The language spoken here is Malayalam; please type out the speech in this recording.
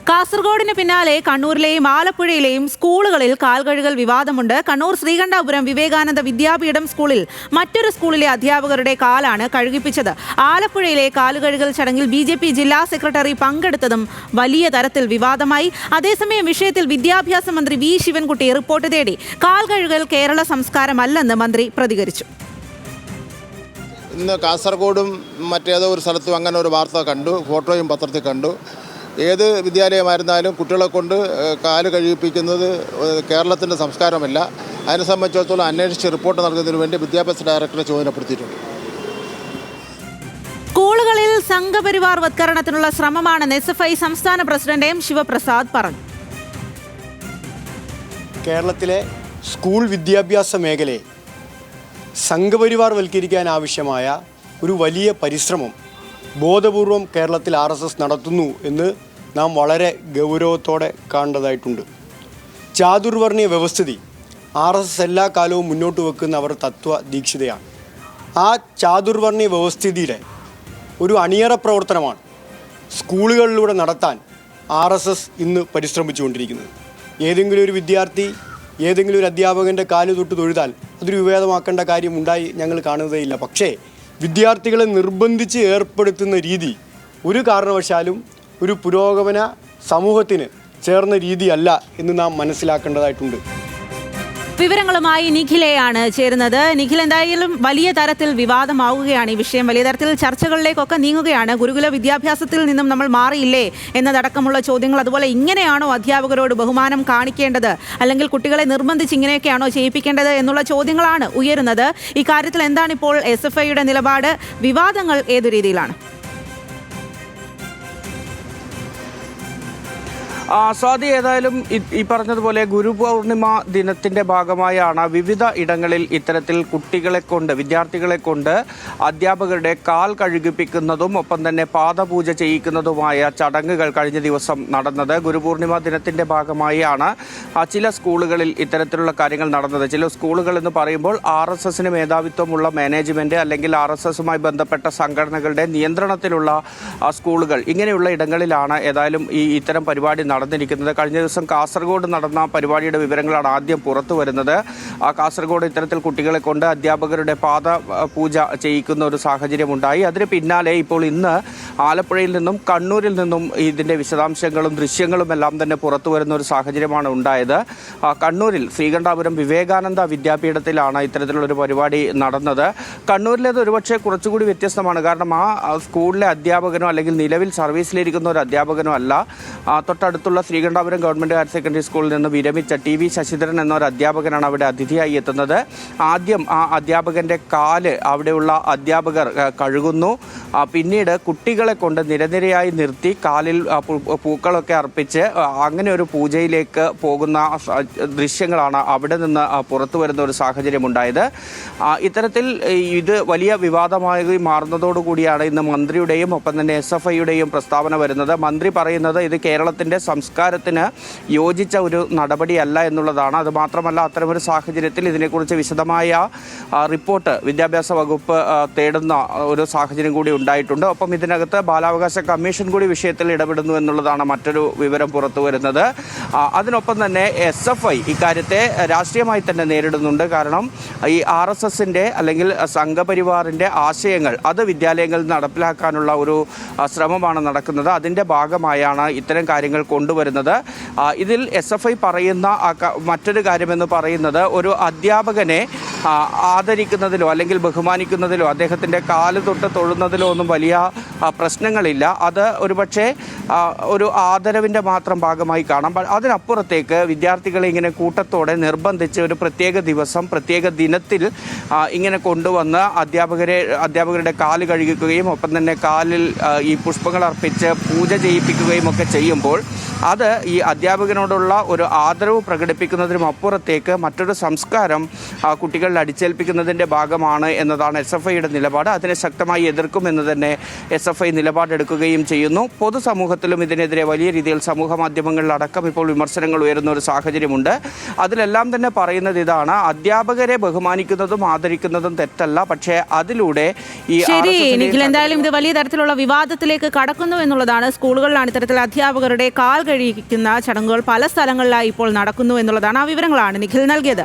കാസർഗോഡിന് പിന്നാലെ കണ്ണൂരിലെയും ആലപ്പുഴയിലെയും സ്കൂളുകളിൽ കാൽകഴുകൽ വിവാദമുണ്ട്. കണ്ണൂർ ശ്രീകണ്ഠാപുരം വിവേകാനന്ദ വിദ്യാപീഠം സ്കൂളിൽ മറ്റൊരു സ്കൂളിലെ അധ്യാപകരുടെ കാലാണ് കഴുകിപ്പിച്ചത്. ആലപ്പുഴയിലെ കാലുകഴുകൽ ചടങ്ങിൽ BJP ജില്ലാ സെക്രട്ടറി പങ്കെടുത്തതും വലിയ തരത്തിൽ വിവാദമായി. അതേസമയം വിഷയത്തിൽ വിദ്യാഭ്യാസ മന്ത്രി V ശിവൻകുട്ടി റിപ്പോർട്ട് തേടി. കാൽകഴുകൽ കേരള സംസ്കാരമല്ലെന്ന് മന്ത്രി പ്രതികരിച്ചു. ഇന്ന് കാസർഗോഡും മറ്റേതോ ഒരു സ്ഥലത്തും അങ്ങനെ ഒരു വാർത്ത കണ്ടു, ഫോട്ടോയും പത്രത്തിൽ കണ്ടു. ഏത് വിദ്യാലയമായിരുന്നാലും കുട്ടികളെ കൊണ്ട് കാല് കഴിയിപ്പിക്കുന്നത് കേരളത്തിൻ്റെ സംസ്കാരമല്ല. അതിനെ സംബന്ധിച്ചിടത്തോളം അന്വേഷിച്ച് റിപ്പോർട്ട് നൽകുന്നതിന് വേണ്ടി വിദ്യാഭ്യാസ ഡയറക്ടറെ ചുമതലപ്പെടുത്തിയിട്ടുണ്ട്. സ്കൂളുകളിൽ സംഘപരിവാർ വത്കരണത്തിനുള്ള ശ്രമമാണെന്ന് SFI സംസ്ഥാന പ്രസിഡന്റ് M ശിവപ്രസാദ് പറഞ്ഞു. കേരളത്തിലെ സ്കൂൾ വിദ്യാഭ്യാസ മേഖലയെ സംഘപരിവാർ വൽക്കരിക്കാൻ ആവശ്യമായ ഒരു വലിയ പരിശ്രമം ബോധപൂർവം കേരളത്തിൽ RSS നടത്തുന്നു എന്ന് നാം വളരെ ഗൗരവത്തോടെ കാണേണ്ടതായിട്ടുണ്ട്. ചാതുർവർണ്ണീയ വ്യവസ്ഥിതി RSS എല്ലാ കാലവും മുന്നോട്ട് വെക്കുന്ന അവർ തത്വദീക്ഷിതയാണ്. ആ ചാതുർവർണ്ണീയ വ്യവസ്ഥിതിയുടെ ഒരു അണിയറ പ്രവർത്തനമാണ് സ്കൂളുകളിലൂടെ നടത്താൻ RSS ഇന്ന് പരിശ്രമിച്ചുകൊണ്ടിരിക്കുന്നത്. ഏതെങ്കിലും ഒരു വിദ്യാർത്ഥി ഏതെങ്കിലും ഒരു അധ്യാപകൻ്റെ കാല് തൊട്ട് തൊഴുതാൽ അതൊരു വിവാദമാക്കേണ്ട കാര്യം ഉണ്ടായി ഞങ്ങൾ കാണുന്നതേയില്ല. പക്ഷേ വിദ്യാർത്ഥികളെ നിർബന്ധിച്ച് ഏർപ്പെടുത്തുന്ന രീതി ഒരു കാരണവശാലും ഒരു പുരോഗമന സമൂഹത്തിന് ചേർന്ന രീതിയല്ല എന്ന് നാം മനസ്സിലാക്കേണ്ടതായിട്ടുണ്ട്. വിവരങ്ങളുമായി നിഖിലയാണ് ചേരുന്നത്. നിഖിൽ, എന്തായാലും വലിയ തരത്തിൽ വിവാദമാവുകയാണ് ഈ വിഷയം. വലിയ തരത്തിൽ ചർച്ചകളിലേക്കൊക്കെ നീങ്ങുകയാണ്. ഗുരുകുല വിദ്യാഭ്യാസത്തിൽ നിന്നും നമ്മൾ മാറിയില്ലേ എന്നതടക്കമുള്ള ചോദ്യങ്ങൾ. അതുപോലെ ഇങ്ങനെയാണോ അധ്യാപകരോട് ബഹുമാനം കാണിക്കേണ്ടത്, അല്ലെങ്കിൽ കുട്ടികളെ നിർബന്ധിച്ച് ഇങ്ങനെയൊക്കെയാണോ ചെയ്യിപ്പിക്കേണ്ടത് എന്നുള്ള ചോദ്യങ്ങളാണ് ഉയരുന്നത്. ഈ കാര്യത്തിൽ എന്താണിപ്പോൾ SFIയുടെ നിലപാട്? വിവാദങ്ങൾ ഏതു രീതിയിലാണ്? സ്വാതി, ഏതായാലും ഈ പറഞ്ഞതുപോലെ ഗുരുപൗർണിമ ദിനത്തിൻ്റെ ഭാഗമായാണ് വിവിധ ഇടങ്ങളിൽ ഇത്തരത്തിൽ വിദ്യാർത്ഥികളെ കൊണ്ട് അധ്യാപകരുടെ കാൽ കഴുകിപ്പിക്കുന്നതും ഒപ്പം തന്നെ പാദപൂജ ചെയ്യിക്കുന്നതുമായ ചടങ്ങുകൾ കഴിഞ്ഞ ദിവസം നടന്നത്. ഗുരുപൂർണിമ ദിനത്തിൻ്റെ ഭാഗമായാണ് ചില സ്കൂളുകളിൽ ഇത്തരത്തിലുള്ള കാര്യങ്ങൾ നടന്നത്. ചില സ്കൂളുകൾ എന്ന് പറയുമ്പോൾ RSSന് മേധാവിത്വമുള്ള മാനേജ്മെൻറ്റ് അല്ലെങ്കിൽ RSSുമായി ബന്ധപ്പെട്ട സംഘടനകളുടെ നിയന്ത്രണത്തിലുള്ള സ്കൂളുകൾ, ഇങ്ങനെയുള്ള ഇടങ്ങളിലാണ് ഏതായാലും ഇത്തരം പരിപാടി നടന്നിരിക്കുന്നത്. കഴിഞ്ഞ ദിവസം കാസർഗോഡ് നടന്ന പരിപാടിയുടെ വിവരങ്ങളാണ് ആദ്യം പുറത്തു വരുന്നത്. കാസർഗോഡ് ഇത്തരത്തിൽ കുട്ടികളെ കൊണ്ട് അധ്യാപകരുടെ പാദ പൂജ ചെയ്യിക്കുന്ന ഒരു സാഹചര്യം ഉണ്ടായി. അതിന് പിന്നാലെ ഇപ്പോൾ ഇന്ന് ആലപ്പുഴയിൽ നിന്നും കണ്ണൂരിൽ നിന്നും ഇതിൻ്റെ വിശദാംശങ്ങളും ദൃശ്യങ്ങളും എല്ലാം തന്നെ പുറത്തു വരുന്ന ഒരു സാഹചര്യമാണ് ഉണ്ടായത്. കണ്ണൂരിൽ ശ്രീകണ്ഠാപുരം വിവേകാനന്ദ വിദ്യാപീഠത്തിലാണ് ഇത്തരത്തിലുള്ളൊരു പരിപാടി നടന്നത്. കണ്ണൂരിലേത് ഒരുപക്ഷെ കുറച്ചുകൂടി വ്യത്യസ്തമാണ്. കാരണം ആ സ്കൂളിലെ അധ്യാപകനോ അല്ലെങ്കിൽ നിലവിൽ സർവീസിലിരിക്കുന്ന ഒരു അധ്യാപകനോ അല്ല. തൊട്ടടുത്തുള്ള ശ്രീകണ്ഠാപുരം ഗവൺമെൻറ് ഹയർ സെക്കൻഡറി സ്കൂളിൽ നിന്ന് വിരമിച്ച TV ശശിധരൻ എന്ന ഒരു അധ്യാപകനാണ് അവിടെ അതിഥിയായി എത്തുന്നത്. ആദ്യം ആ അധ്യാപകൻ്റെ കാല് അവിടെയുള്ള അധ്യാപകർ കഴുകുന്നു. പിന്നീട് കുട്ടികളെ കൊണ്ട് നിരനിരയായി നിർത്തി കാലിൽ പൂക്കളൊക്കെ അർപ്പിച്ച് അങ്ങനെ ഒരു പൂജയിലേക്ക് പോകുന്ന ദൃശ്യങ്ങളാണ് അവിടെ നിന്ന് പുറത്തു വരുന്ന ഒരു സാഹചര്യം ഉണ്ടായത്. ഇത്തരത്തിൽ ഇത് വലിയ വിവാദമായി മാറുന്നതോടുകൂടിയാണ് ഇന്ന് മന്ത്രിയുടെയും ഒപ്പം തന്നെ SFIയുടെയും പ്രസ്താവന വരുന്നത്. മന്ത്രി പറയുന്നത് ഇത് കേരളത്തിൻ്റെ സംസ്കാരത്തിന് യോജിച്ച ഒരു നടപടിയല്ല എന്നുള്ളതാണ്. അതുമാത്രമല്ല, അത്തരമൊരു സാഹചര്യത്തിൽ ഇതിനെക്കുറിച്ച് വിശദമായ റിപ്പോർട്ട് വിദ്യാഭ്യാസ വകുപ്പ് തേടുന്ന ഒരു സാഹചര്യം കൂടി ഉണ്ടായിട്ടുണ്ട്. ഒപ്പം ഇതിനകത്ത് ബാലാവകാശ കമ്മീഷൻ കൂടി വിഷയത്തിൽ ഇടപെടുന്നു എന്നുള്ളതാണ് മറ്റൊരു വിവരം പുറത്തു വരുന്നത്. അതിനൊപ്പം തന്നെ SFI ഇക്കാര്യത്തെ രാഷ്ട്രീയമായി തന്നെ നേരിടുന്നുണ്ട്. കാരണം ഈ RSSൻ്റെ അല്ലെങ്കിൽ സംഘപരിവാറിൻ്റെ ആശയങ്ങൾ അത് വിദ്യാലയങ്ങളിൽ നടപ്പിലാക്കാനുള്ള ഒരു ശ്രമമാണ് നടക്കുന്നത്. അതിൻ്റെ ഭാഗമായാണ് ഇത്തരം കാര്യങ്ങൾ കൊണ്ടുവരുന്നത്. ഇതിൽ SFI പറയുന്ന മറ്റൊരു കാര്യമെന്ന് പറയുന്നത് ഒരു അധ്യാപകനെ ആദരിക്കുന്നതിലോ അല്ലെങ്കിൽ ബഹുമാനിക്കുന്നതിലോ അദ്ദേഹത്തിൻ്റെ കാല് തൊട്ട് തൊഴുന്നതിലോ ഒന്നും വലിയ പ്രശ്നങ്ങളില്ല. അത് ഒരുപക്ഷെ ഒരു ആദരവിൻ്റെ മാത്രം ഭാഗമായി കാണാം. അതിനപ്പുറത്തേക്ക് വിദ്യാർത്ഥികളെ ഇങ്ങനെ കൂട്ടത്തോടെ നിർബന്ധിച്ച് ഒരു പ്രത്യേക ദിവസം പ്രത്യേക ദിനത്തിൽ ഇങ്ങനെ കൊണ്ടുവന്ന് അധ്യാപകരുടെ കാല് കഴുകിക്കുകയും ഒപ്പം തന്നെ കാലിൽ ഈ പുഷ്പങ്ങൾ അർപ്പിച്ച് പൂജ ചെയ്യിപ്പിക്കുകയും ഒക്കെ ചെയ്യുമ്പോൾ അത് ഈ അധ്യാപകനോടുള്ള ഒരു ആദരവ് പ്രകടിപ്പിക്കുന്നതിനും അപ്പുറത്തേക്ക് മറ്റൊരു സംസ്കാരം കുട്ടികളിൽ അടിച്ചേൽപ്പിക്കുന്നതിൻ്റെ ഭാഗമാണ് എന്നതാണ് SFIയുടെ നിലപാട്. അതിനെ ശക്തമായി എതിർക്കുമെന്ന് തന്നെ SFI നിലപാടെടുക്കുകയും ചെയ്യുന്നു. പൊതുസമൂഹത്തിലും ഇതിനെതിരെ വലിയ രീതിയിൽ സമൂഹ മാധ്യമങ്ങളിലടക്കം ഇപ്പോൾ വിമർശനങ്ങൾ ഉയരുന്ന ഒരു സാഹചര്യമുണ്ട്. അതിലെല്ലാം തന്നെ പറയുന്നത് ഇതാണ്: അധ്യാപകരെ ബഹുമാനിക്കുന്നതും ആദരിക്കുന്നതും തെറ്റല്ല, പക്ഷേ അതിലൂടെ ഈ ശരി നിഖിൽ, എന്തായാലും ഇത് വലിയ തരത്തിലുള്ള വിവാദത്തിലേക്ക് കടക്കുന്നു എന്നുള്ളതാണ്. സ്കൂളുകളിലാണ് ഇത്തരത്തിൽ അധ്യാപകരുടെ കാൽ കഴിക്കുന്ന ചടങ്ങുകൾ പല സ്ഥലങ്ങളിലായി ഇപ്പോൾ നടക്കുന്നു എന്നുള്ളതാണ്. ആ വിവരങ്ങളാണ് നിഖിൽ നൽകിയത്.